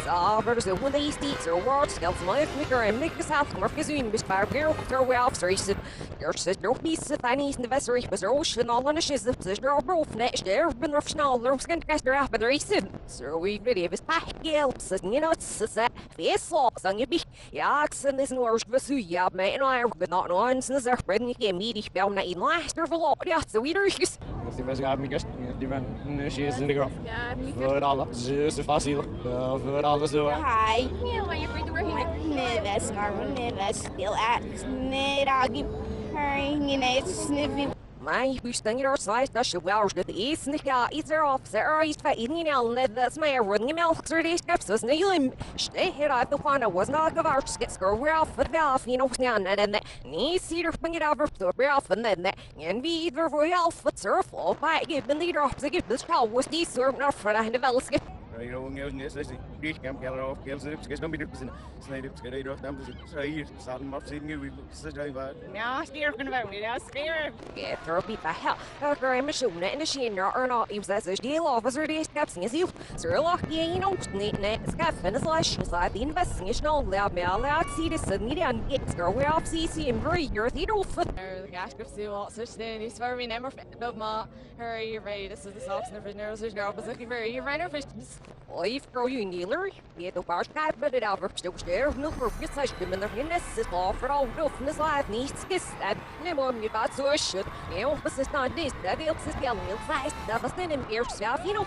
Sabers de when they steeds or words scouts my maker and make us half more fizzy bis bar girl throw well race your sister piece of tiny in the vessel was ocean all on a shiz the sister both next there been rough snarl the skin caster up the race so we really was pack gilps and you know it's that face locks on you be yaks and this north was yeah mate and I but not on since they're spreading you me die spell na in last for lot ja so we are Die was gaat me gast die van is in de graf. Voor alles zo fácil. Voor alles zo. Hi. Yeah, why you bring the work? Nervous, Marvin, nervous. Still at Nedagi. Hurrying in a sniffing. My boosting your size that she wears the east and the cat is there off the eyes fighting out that's my running milk 30 steps as Neelim. Stay here at the one I was not of our skits go off the valve, you know, and then knee cedar bring it over to Ralph and then and be either for health but surf all by giving leader off the give this child was these served up for the develop. You know, die camp get off, gives it, because nobody was in Snake, get off them. So you saw them up seeing you, we sit over. Now, steer from about me, now, steer. Yeah, throw beat the hell. I'm a shooting it in the sheen or not, he was as a deal officer, they steps in his you. Sir Lucky, you know, net, scaff and his lash inside the investigation. All that me, I'll see this and media and get girl, we're off CC and breathe your theater foot. The gas goes to all such things, for me, never fit ma. Hurry, you're ready, this is the socks and the prisoners, there's no, but looking very, you're right, Life grow you kneeler, yet the bar sky, but it over still there, no purpose, I should in the fitness is all for all roughness life needs kiss that no me about so shit. You know, this is not this, that else is yelling, it's nice, that was then in your self, you know.